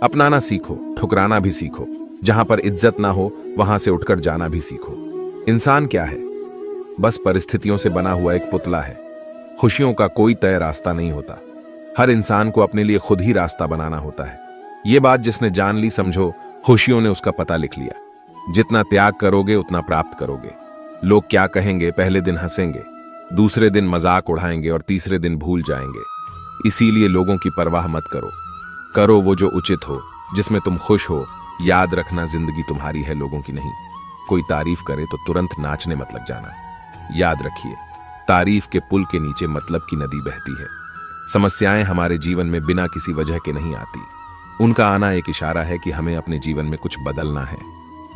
अपनाना सीखो, ठुकराना भी सीखो। जहां पर इज्जत ना हो वहां से उठकर जाना भी सीखो। इंसान क्या है? बस परिस्थितियों से बना हुआ एक पुतला है। खुशियों का कोई तय रास्ता नहीं होता। हर इंसान को अपने लिए खुद ही रास्ता बनाना होता है। ये बात जिसने जान ली, समझो खुशियों ने उसका पता लिख लिया। जितना त्याग करोगे उतना प्राप्त करोगे। लोग क्या कहेंगे, पहले दिन हंसेंगे, दूसरे दिन मजाक उड़ाएंगे और तीसरे दिन भूल जाएंगे। इसीलिए लोगों की परवाह मत करो। करो वो जो उचित हो, जिसमें तुम खुश हो। याद रखना, जिंदगी तुम्हारी है, लोगों की नहीं। कोई तारीफ करे तो तुरंत नाचने मत लग जाना। याद रखिए, तारीफ के पुल के नीचे मतलब की नदी बहती है। समस्याएं हमारे जीवन में बिना किसी वजह के नहीं आती। उनका आना एक इशारा है कि हमें अपने जीवन में कुछ बदलना है।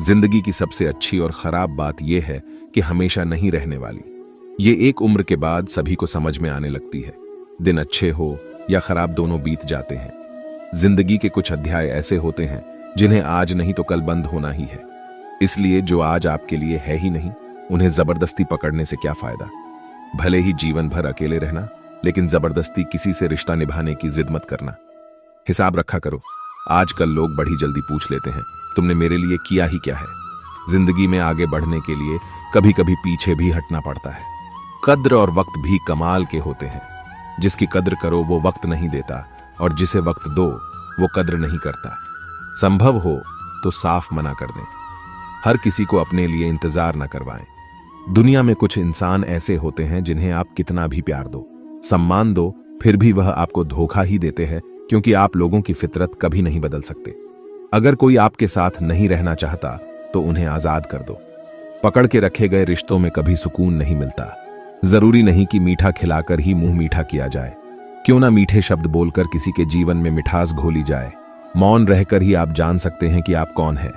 जिंदगी की सबसे अच्छी और खराब बात यह है कि हमेशा नहीं रहने वाली। ये एक उम्र के बाद सभी को समझ में आने लगती है। दिन अच्छे हो या खराब, दोनों बीत जाते हैं। जिंदगी के कुछ अध्याय ऐसे होते हैं जिन्हें आज नहीं तो कल बंद होना ही है। इसलिए जो आज आपके लिए है ही नहीं, उन्हें जबरदस्ती पकड़ने से क्या फायदा। भले ही जीवन भर अकेले रहना, लेकिन जबरदस्ती किसी से रिश्ता निभाने की जिद मत करना। हिसाब रखा करो। आजकल लोग बड़ी जल्दी पूछ लेते हैं, तुमने मेरे लिए किया ही क्या है। जिंदगी में आगे बढ़ने के लिए कभी कभी पीछे भी हटना पड़ता है। कद्र और वक्त भी कमाल के होते हैं। जिसकी कद्र करो वो वक्त नहीं देता, और जिसे वक्त दो वो कद्र नहीं करता। संभव हो तो साफ मना कर दें। हर किसी को अपने लिए इंतजार न करवाएं। दुनिया में कुछ इंसान ऐसे होते हैं जिन्हें आप कितना भी प्यार दो, सम्मान दो, फिर भी वह आपको धोखा ही देते हैं, क्योंकि आप लोगों की फितरत कभी नहीं बदल सकते। अगर कोई आपके साथ नहीं रहना चाहता तो उन्हें आजाद कर दो। पकड़ के रखे गए रिश्तों में कभी सुकून नहीं मिलता। जरूरी नहीं कि मीठा खिलाकर ही मुंह मीठा किया जाए। क्यों ना मीठे शब्द बोलकर किसी के जीवन में मिठास घोली जाए। मौन रहकर ही आप जान सकते हैं कि आप कौन हैं।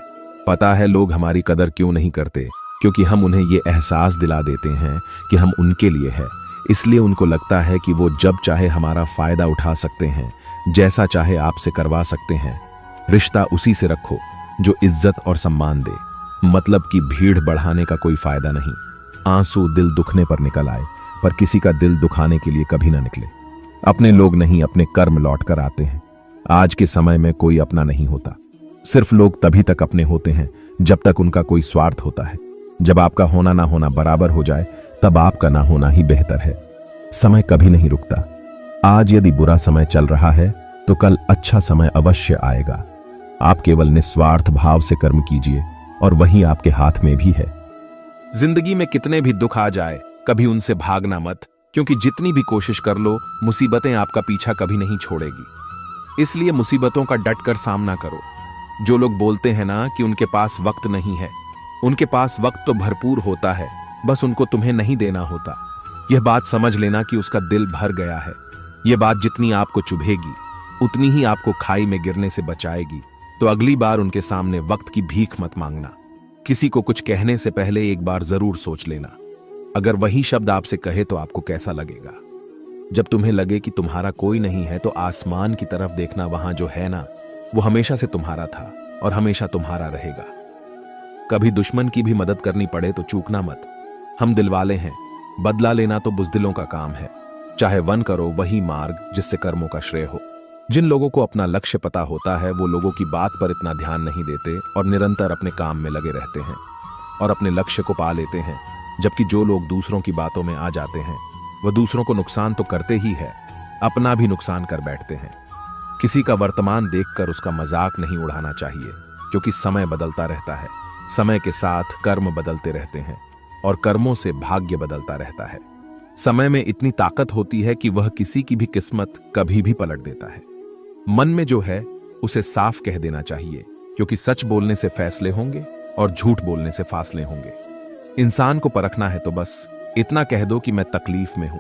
पता है लोग हमारी कदर क्यों नहीं करते, क्योंकि हम उन्हें ये एहसास दिला देते हैं कि हम उनके लिए हैं। इसलिए उनको लगता है कि वो जब चाहे हमारा फायदा उठा सकते हैं, जैसा चाहे आपसे करवा सकते हैं। रिश्ता उसी से रखो जो इज्जत और सम्मान दे। मतलब की भीड़ बढ़ाने का कोई फायदा नहीं। आंसू दिल दुखने पर निकल आए, पर किसी का दिल दुखाने के लिए कभी ना निकले। अपने लोग नहीं, अपने कर्म लौट कर आते हैं। आज के समय में कोई अपना नहीं होता। सिर्फ लोग तभी तक अपने होते हैं जब तक उनका कोई स्वार्थ होता है। जब आपका होना ना होना बराबर हो जाए, तब आपका ना होना ही बेहतर है। समय कभी नहीं रुकता। आज यदि बुरा समय चल रहा है तो कल अच्छा समय अवश्य आएगा। आप केवल निस्वार्थ भाव से कर्म कीजिए और वही आपके हाथ में भी है। जिंदगी में कितने भी दुख आ जाए, कभी उनसे भागना मत, क्योंकि जितनी भी कोशिश कर लो, मुसीबतें आपका पीछा कभी नहीं छोड़ेगी। इसलिए मुसीबतों का डटकर सामना करो। जो लोग बोलते हैं ना कि उनके पास वक्त नहीं है, उनके पास वक्त तो भरपूर होता है, बस उनको तुम्हें नहीं देना होता। यह बात समझ लेना कि उसका दिल भर गया है। यह बात जितनी आपको चुभेगी, उतनी ही आपको खाई में गिरने से बचाएगी। तो अगली बार उनके सामने वक्त की भीख मत मांगना। किसी को कुछ कहने से पहले एक बार जरूर सोच लेना। अगर वही शब्द आपसे कहे तो आपको कैसा लगेगा। जब तुम्हें लगे कि तुम्हारा कोई नहीं है, तो आसमान की तरफ देखना। वहां जो है ना, वो हमेशा से तुम्हारा था और हमेशा तुम्हारा रहेगा। कभी दुश्मन की भी मदद करनी पड़े तो चूकना मत। हम दिलवाले हैं, बदला लेना तो बुजदिलों का काम है। चाहे वन करो वही मार्ग जिससे कर्मों का श्रेय हो। जिन लोगों को अपना लक्ष्य पता होता है, वो लोगों की बात पर इतना ध्यान नहीं देते और निरंतर अपने काम में लगे रहते हैं और अपने लक्ष्य को पा लेते हैं। जबकि जो लोग दूसरों की बातों में आ जाते हैं, वह दूसरों को नुकसान तो करते ही है, अपना भी नुकसान कर बैठते हैं। किसी का वर्तमान देखकर उसका मजाक नहीं उड़ाना चाहिए, क्योंकि समय बदलता रहता है। समय के साथ कर्म बदलते रहते हैं और कर्मों से भाग्य बदलता रहता है। समय में इतनी ताकत होती है कि वह किसी की भी किस्मत कभी भी पलट देता है। मन में जो है उसे साफ कह देना चाहिए, क्योंकि सच बोलने से फैसले होंगे और झूठ बोलने से फासले होंगे। इंसान को परखना है तो बस इतना कह दो कि मैं तकलीफ में हूं,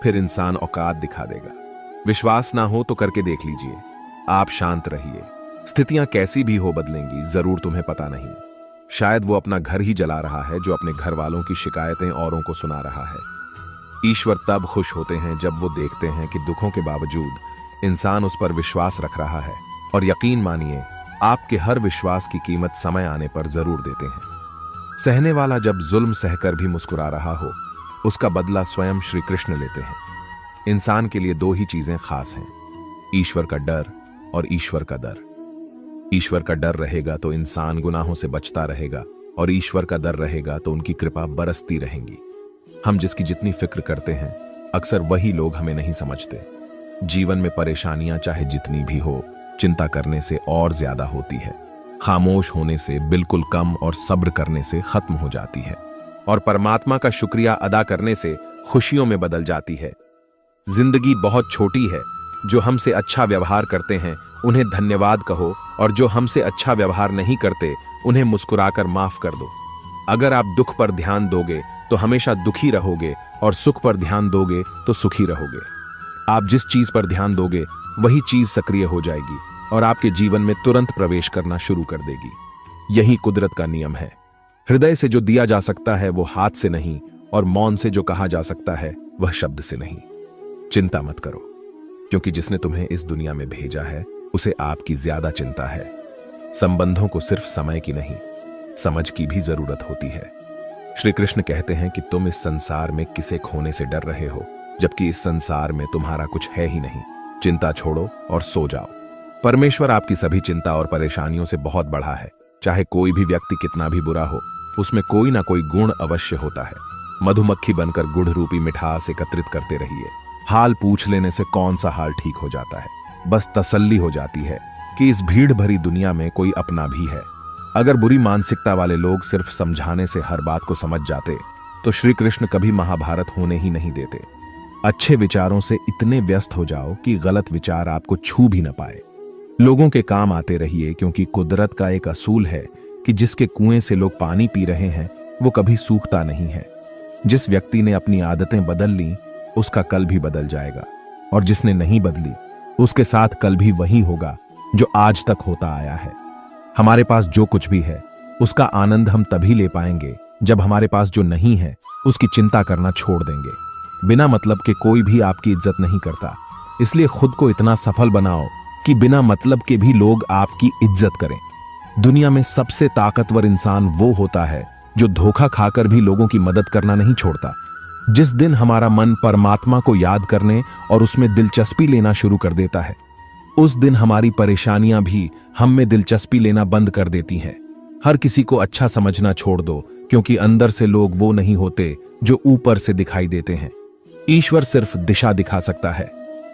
फिर इंसान औकात दिखा देगा। विश्वास ना हो तो करके देख लीजिए। आप शांत रहिए। स्थितियां कैसी भी हो बदलेंगी, जरूर तुम्हें पता नहीं। शायद वो अपना घर ही जला रहा है जो अपने घर वालों की शिकायतें औरों को सुना रहा है। ईश्वर तब खुश होते हैं जब वो देखते हैं कि दुखों के बावजूद इंसान उस पर विश्वास रख रहा है। और यकीन मानिए, आपके हर विश्वास की कीमत समय आने पर जरूर देते हैं। सहने वाला जब जुल्म सहकर भी मुस्कुरा रहा हो, उसका बदला स्वयं श्री कृष्ण लेते हैं। इंसान के लिए दो ही चीजें खास हैं, ईश्वर का डर और ईश्वर का दर। ईश्वर का डर रहेगा तो इंसान गुनाहों से बचता रहेगा, और ईश्वर का डर रहेगा तो उनकी कृपा बरसती रहेंगी। हम जिसकी जितनी फिक्र करते हैं, अक्सर वही लोग हमें नहीं समझते। जीवन में परेशानियां चाहे जितनी भी हो, चिंता करने से और ज्यादा होती है, खामोश होने से बिल्कुल कम और सब्र करने से खत्म हो जाती है, और परमात्मा का शुक्रिया अदा करने से खुशियों में बदल जाती है। जिंदगी बहुत छोटी है। जो हमसे अच्छा व्यवहार करते हैं उन्हें धन्यवाद कहो, और जो हमसे अच्छा व्यवहार नहीं करते उन्हें मुस्कुराकर माफ कर दो। अगर आप दुख पर ध्यान दोगे तो हमेशा दुखी रहोगे, और सुख पर ध्यान दोगे तो सुखी रहोगे। आप जिस चीज पर ध्यान दोगे वही चीज सक्रिय हो जाएगी और आपके जीवन में तुरंत प्रवेश करना शुरू कर देगी। यही कुदरत का नियम है। हृदय से जो दिया जा सकता है वो हाथ से नहीं, और मौन से जो कहा जा सकता है वह शब्द से नहीं। चिंता मत करो, क्योंकि जिसने तुम्हें इस दुनिया में भेजा है उसे आपकी ज्यादा चिंता है। संबंधों को सिर्फ समय की नहीं, समझ की भी जरूरत होती है। श्री कृष्ण कहते हैं कि तुम इस संसार में किसे खोने से डर रहे हो, जबकि इस संसार में तुम्हारा कुछ है ही नहीं। चिंता छोड़ो और सो जाओ। परमेश्वर आपकी सभी चिंता और परेशानियों से बहुत बड़ा है। चाहे कोई भी व्यक्ति कितना भी बुरा हो, उसमें कोई ना कोई गुण अवश्य होता है। मधुमक्खी बनकर गुड़ रूपी मिठास एकत्रित करते रहिए। हाल पूछ लेने से कौन सा हाल ठीक हो जाता है, बस तसल्ली हो जाती है कि इस भीड़ भरी दुनिया में कोई अपना भी है। अगर बुरी मानसिकता वाले लोग सिर्फ समझाने से हर बात को समझ जाते तो श्री कृष्ण कभी महाभारत होने ही नहीं देते। अच्छे विचारों से इतने व्यस्त हो जाओ कि गलत विचार आपको छू भी न पाए। लोगों के काम आते रहिए, क्योंकि कुदरत का एक असूल है कि जिसके कुएं से लोग पानी पी रहे हैं वो कभी सूखता नहीं है। जिस व्यक्ति ने अपनी आदतें बदल ली उसका कल भी बदल जाएगा, और जिसने नहीं बदली उसके साथ कल भी वही होगा जो आज तक होता आया है। हमारे पास जो कुछ भी है उसका आनंद हम तभी ले पाएंगे जब हमारे पास जो नहीं है उसकी चिंता करना छोड़ देंगे। बिना मतलब के कोई भी आपकी इज्जत नहीं करता, इसलिए खुद को इतना सफल बनाओ कि बिना मतलब के भी लोग आपकी इज्जत करें। दुनिया में सबसे ताकतवर इंसान वो होता है जो धोखा खाकर भी लोगों की मदद करना नहीं छोड़ता। जिस दिन हमारा मन परमात्मा को याद करने और उसमें दिलचस्पी लेना शुरू कर देता है, उस दिन हमारी परेशानियां भी हम में दिलचस्पी लेना बंद कर देती हैं। हर किसी को अच्छा समझना छोड़ दो, क्योंकि अंदर से लोग वो नहीं होते जो ऊपर से दिखाई देते हैं। ईश्वर सिर्फ दिशा दिखा सकता है,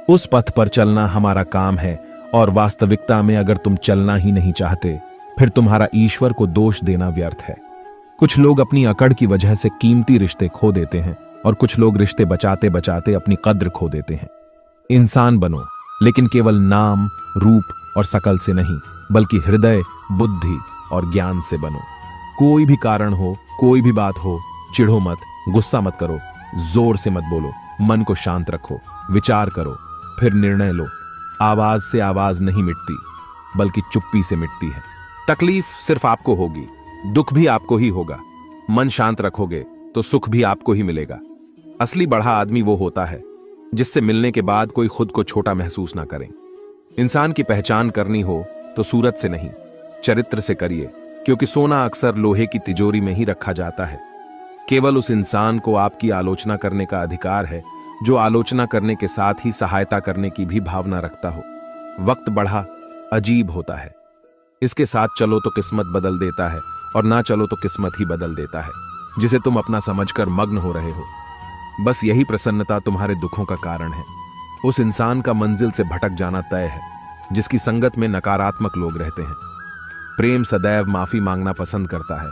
उस पथ पर चलना हमारा काम है। और वास्तविकता में अगर तुम चलना ही नहीं चाहते, फिर तुम्हारा ईश्वर को दोष देना व्यर्थ है। कुछ लोग अपनी अकड़ की वजह से कीमती रिश्ते खो देते हैं, और कुछ लोग रिश्ते बचाते बचाते अपनी कद्र खो देते हैं। इंसान बनो, लेकिन केवल नाम, रूप और शकल से नहीं, बल्कि हृदय, बुद्धि और ज्ञान से बनो। कोई भी कारण हो, कोई भी बात हो, चिढ़ो मत, गुस्सा मत करो, जोर से मत बोलो, मन को शांत रखो, विचार करो, फिर निर्णय लो। आवाज से आवाज नहीं मिटती, बल्कि चुप्पी से मिटती है। तकलीफ सिर्फ आपको होगी, दुख भी आपको ही होगा। मन शांत रखोगे तो सुख भी आपको ही मिलेगा। असली बड़ा आदमी वो होता है जिससे मिलने के बाद कोई खुद को छोटा महसूस ना करे। इंसान की पहचान करनी हो तो सूरत से नहीं, चरित्र से करिए, क्योंकि सोना अक्सर लोहे की तिजोरी में ही रखा जाता है। केवल उस इंसान को आपकी आलोचना करने का अधिकार है जो आलोचना करने के साथ ही सहायता करने की भी भावना रखता हो। वक्त बड़ा अजीब होता है, इसके साथ चलो तो किस्मत बदल देता है, और ना चलो तो किस्मत ही बदल देता है, जिसे तुम अपना समझकर मग्न हो रहे हो। बस यही प्रसन्नता तुम्हारे दुखों का कारण है। उस इंसान का मंजिल से भटक जाना तय है जिसकी संगत में नकारात्मक लोग रहते हैं। प्रेम सदैव माफी मांगना पसंद करता है,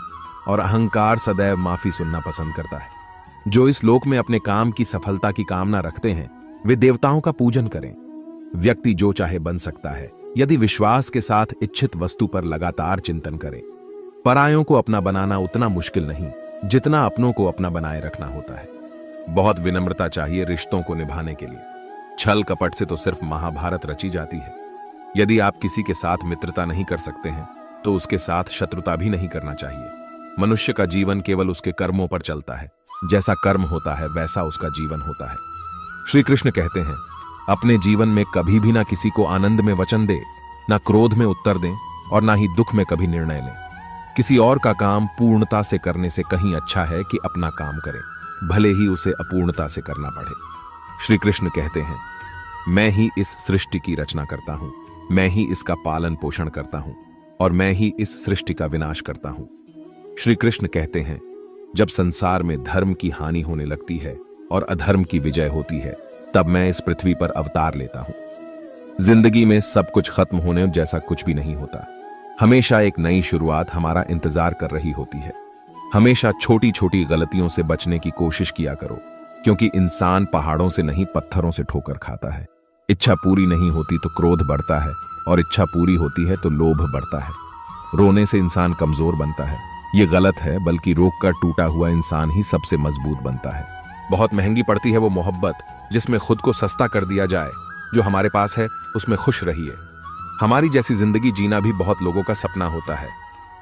और अहंकार सदैव माफी सुनना पसंद करता है। जो इस लोक में अपने काम की सफलता की कामना रखते हैं वे देवताओं का पूजन करें। व्यक्ति जो चाहे बन सकता है यदि विश्वास के साथ इच्छित वस्तु पर लगातार चिंतन करे। परायों को अपना बनाना उतना मुश्किल नहीं जितना अपनों को अपना बनाए रखना होता है। बहुत विनम्रता चाहिए रिश्तों को निभाने के लिए। छल कपट से तो सिर्फ महाभारत रची जाती है। यदि आप किसी के साथ मित्रता नहीं कर सकते हैं तो उसके साथ शत्रुता भी नहीं करना चाहिए। मनुष्य का जीवन केवल उसके कर्मों पर चलता है। जैसा कर्म होता है वैसा उसका जीवन होता है। श्री कृष्ण कहते हैं, अपने जीवन में कभी भी ना किसी को आनंद में वचन दे, ना क्रोध में उत्तर दें, और ना ही दुख में कभी निर्णय लें। किसी और का काम पूर्णता से करने से कहीं अच्छा है कि अपना काम करें, भले ही उसे अपूर्णता से करना पड़े। श्री कृष्ण कहते हैं, मैं ही इस सृष्टि की रचना करता हूं, मैं ही इसका पालन पोषण करता हूं। और मैं ही इस सृष्टि का विनाश करता हूं। श्री कृष्ण कहते हैं, जब संसार में धर्म की हानि होने लगती है और अधर्म की विजय होती है, तब मैं इस पृथ्वी पर अवतार लेता हूं। जिंदगी में सब कुछ खत्म होने जैसा कुछ भी नहीं होता। हमेशा एक नई शुरुआत हमारा इंतजार कर रही होती है। हमेशा छोटी छोटी गलतियों से बचने की कोशिश किया करो, क्योंकि इंसान पहाड़ों से नहीं पत्थरों से ठोकर खाता है। इच्छा पूरी नहीं होती तो क्रोध बढ़ता है, और इच्छा पूरी होती है तो लोभ बढ़ता है। रोने से इंसान कमजोर बनता है, ये गलत है, बल्कि रोककर टूटा हुआ इंसान ही सबसे मजबूत बनता है। बहुत महंगी पड़ती है वो मोहब्बत जिसमें खुद को सस्ता कर दिया जाए। जो हमारे पास है उसमें खुश रहिए। हमारी जैसी जिंदगी जीना भी बहुत लोगों का सपना होता है।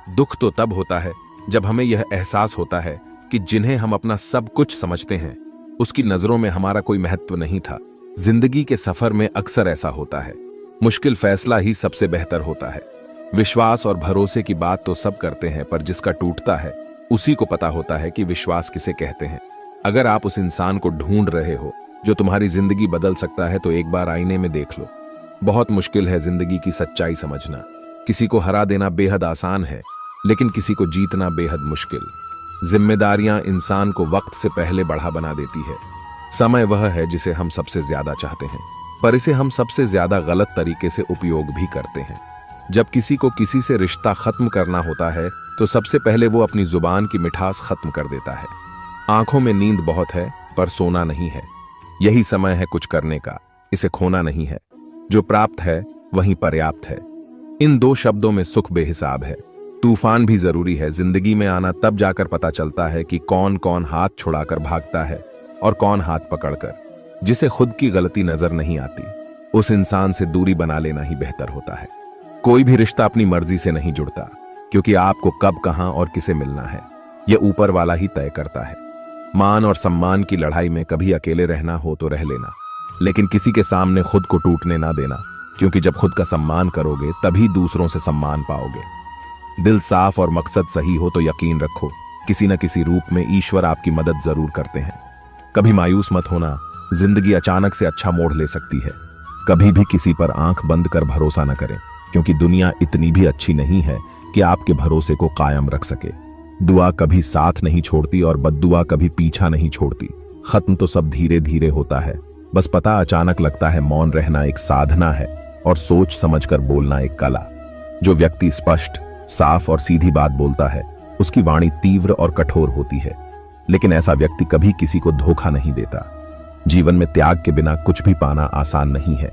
दुख तो तब होता है जब हमें यह एहसास होता है कि जिन्हें हम अपना सब कुछ समझते हैं, उसकी नजरों में हमारा कोई महत्व नहीं था। जिंदगी के सफर में अक्सर ऐसा होता है। मुश्किल फैसला ही सबसे बेहतर होता है। विश्वास और भरोसे की बात तो सब करते हैं, पर जिसका टूटता है उसी को पता होता है कि विश्वास किसे कहते हैं। अगर आप उस इंसान को ढूंढ रहे हो जो तुम्हारी जिंदगी बदल सकता है, तो एक बार आईने में देख लो। बहुत मुश्किल है जिंदगी की सच्चाई समझना। किसी को हरा देना बेहद आसान है, लेकिन किसी को जीतना बेहद मुश्किल। जिम्मेदारियां इंसान को वक्त से पहले बढ़ा बना देती है। समय वह है जिसे हम सबसे ज्यादा चाहते हैं, पर इसे हम सबसे ज्यादा गलत तरीके से उपयोग भी करते हैं। जब किसी को किसी से रिश्ता खत्म करना होता है, तो सबसे पहले वो अपनी जुबान की मिठास खत्म कर देता है। आंखों में नींद बहुत है, पर सोना नहीं है। यही समय है कुछ करने का, इसे खोना नहीं है। जो प्राप्त है वही पर्याप्त है। इन दो शब्दों में सुख बेहिसाब है। तूफान भी जरूरी है। जिंदगी में आना तब जाकर पता चलता है कि कौन कौन हाथ छुड़ाकर भागता है और कौन हाथ पकड़कर। जिसे खुद की गलती नजर नहीं आती, उस इंसान से दूरी बना लेना ही बेहतर होता है। कोई भी रिश्ता अपनी मर्जी से नहीं जुड़ता, क्योंकि आपको कब, कहां और किसे मिलना है, यह ऊपर वाला ही तय करता है। मान और सम्मान की लड़ाई में कभी अकेले रहना हो तो रह लेना, लेकिन किसी के सामने खुद को टूटने ना देना, क्योंकि जब खुद का सम्मान करोगे तभी दूसरों से सम्मान पाओगे। दिल साफ और मकसद सही हो तो यकीन रखो, किसी न किसी रूप में ईश्वर आपकी मदद जरूर करते हैं। कभी मायूस मत होना, जिंदगी अचानक से अच्छा मोड़ ले सकती है। कभी भी किसी पर आंख बंद कर भरोसा न करें, क्योंकि दुनिया इतनी भी अच्छी नहीं है कि आपके भरोसे को कायम रख सके। दुआ कभी साथ नहीं छोड़ती और बद्दुआ कभी पीछा नहीं छोड़ती। खत्म तो सब धीरे धीरे होता है, बस पता अचानक लगता है। मौन रहना एक साधना है और सोच समझकर बोलना एक कला। जो व्यक्ति स्पष्ट, साफ और सीधी बात बोलता है, उसकी वाणी तीव्र और कठोर होती है, लेकिन ऐसा व्यक्ति कभी किसी को धोखा नहीं देता। जीवन में त्याग के बिना कुछ भी पाना आसान नहीं है।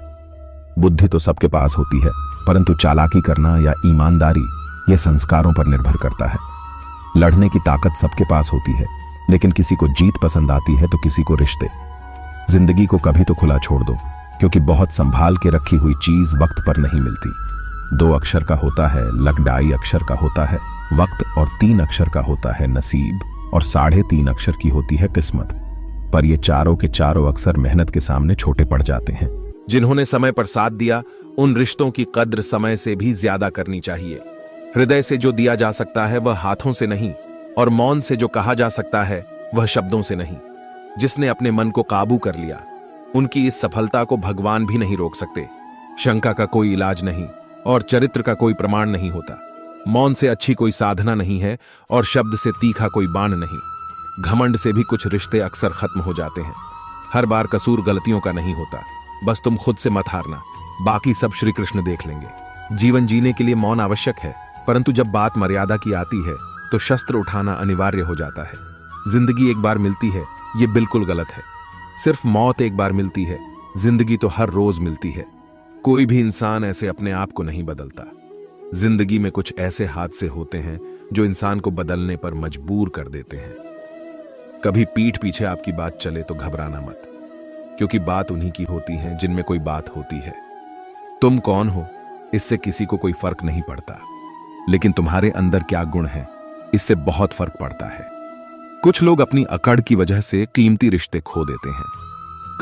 बुद्धि तो सबके पास होती है, परंतु चालाकी करना या ईमानदारी यह संस्कारों पर निर्भर करता है। लड़ने की ताकत सबके पास होती है, लेकिन किसी को जीत पसंद आती है तो किसी को रिश्ते। जिंदगी को कभी तो खुला छोड़ दो, क्योंकि बहुत संभाल के रखी हुई चीज वक्त पर नहीं मिलती। 2 अक्षर का होता है लक, 2.5 अक्षर का होता है वक्त, और 3 अक्षर का होता है नसीब, और 3.5 अक्षर की होती है किस्मत। पर ये चारों के चारों अक्षर मेहनत के सामने छोटे पड़ जाते हैं। जिन्होंने समय पर साथ दिया, उन रिश्तों की कद्र समय से भी ज्यादा करनी चाहिए। हृदय से जो दिया जा सकता है वह हाथों से नहीं, और मौन से जो कहा जा सकता है वह शब्दों से नहीं। जिसने अपने मन को काबू कर लिया, उनकी इस सफलता को भगवान भी नहीं रोक सकते। शंका का कोई इलाज नहीं, और चरित्र का कोई प्रमाण नहीं होता। मौन से अच्छी कोई साधना नहीं है, और शब्द से तीखा कोई बाण नहीं। घमंड से भी कुछ रिश्ते अक्सर खत्म हो जाते हैं। हर बार कसूर गलतियों का नहीं होता, बस तुम खुद से मत हारना, बाकी सब श्री कृष्ण देख लेंगे। जीवन जीने के लिए मौन आवश्यक है, परंतु जब बात मर्यादा की आती है तो शस्त्र उठाना अनिवार्य हो जाता है। जिंदगी एक बार मिलती है, ये बिल्कुल गलत है। सिर्फ मौत एक बार मिलती है, जिंदगी तो हर रोज मिलती है। कोई भी इंसान ऐसे अपने आप को नहीं बदलता। जिंदगी में कुछ ऐसे हादसे होते हैं जो इंसान को बदलने पर मजबूर कर देते हैं। कभी पीठ पीछे आपकी बात चले तो घबराना मत, क्योंकि बात उन्हीं की होती है जिनमें कोई बात होती है। तुम कौन हो इससे किसी को कोई फर्क नहीं पड़ता, लेकिन तुम्हारे अंदर क्या गुण है इससे बहुत फर्क पड़ता है। कुछ लोग अपनी अकड़ की वजह से कीमती रिश्ते खो देते हैं।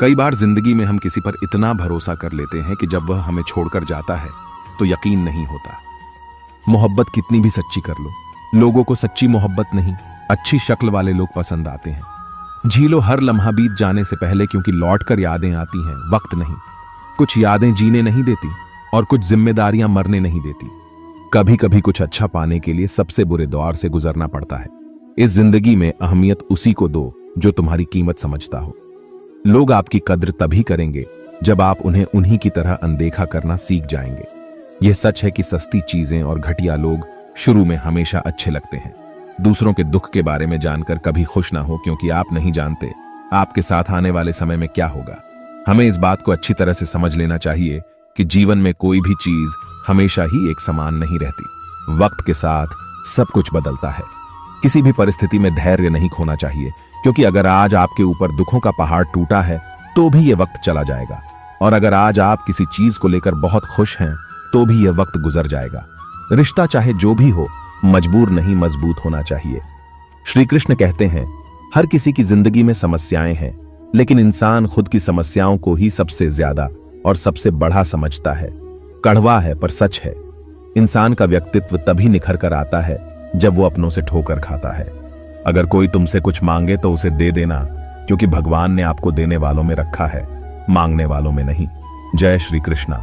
कई बार जिंदगी में हम किसी पर इतना भरोसा कर लेते हैं कि जब वह हमें छोड़कर जाता है तो यकीन नहीं होता। मोहब्बत कितनी भी सच्ची कर लो, लोगों को सच्ची मोहब्बत नहीं, अच्छी शक्ल वाले लोग पसंद आते हैं। झीलो हर लम्हा बीत जाने से पहले, क्योंकि लौटकर यादें आती हैं, वक्त नहीं। कुछ यादें जीने नहीं देती और कुछ जिम्मेदारियां मरने नहीं देती। कभी कभी कुछ अच्छा पाने के लिए सबसे बुरे दौर से गुजरना पड़ता है। इस जिंदगी में अहमियत उसी को दो जो तुम्हारी कीमत समझता हो। लोग आपकी कद्र तभी करेंगे जब आप उन्हें उन्हीं की तरह अनदेखा करना सीख जाएंगे। यह सच है कि सस्ती चीजें और घटिया लोग शुरू में हमेशा अच्छे लगते हैं। दूसरों के दुख के बारे में जानकर कभी खुश ना हो, क्योंकि आप नहीं जानते आपके साथ आने वाले समय में क्या होगा। हमें इस बात को अच्छी तरह से समझ लेना चाहिए कि जीवन में कोई भी चीज हमेशा ही एक समान नहीं रहती। वक्त के साथ सब कुछ बदलता है। किसी भी परिस्थिति में धैर्य नहीं खोना चाहिए, क्योंकि अगर आज आपके ऊपर दुखों का पहाड़ टूटा है तो भी यह वक्त चला जाएगा, और अगर आज आप किसी चीज को लेकर बहुत खुश हैं तो भी यह वक्त गुजर जाएगा। रिश्ता चाहे जो भी हो, मजबूर नहीं मजबूत होना चाहिए। श्री कृष्ण कहते हैं, हर किसी की जिंदगी में समस्याएं हैं, लेकिन इंसान खुद की समस्याओं को ही सबसे ज्यादा और सबसे बड़ा समझता है। कड़वा है पर सच है। इंसान का व्यक्तित्व तभी निखर कर आता है जब वो अपनों से ठोकर खाता है। अगर कोई तुमसे कुछ मांगे तो उसे दे देना, क्योंकि भगवान ने आपको देने वालों में रखा है, मांगने वालों में नहीं। जय श्री कृष्णा।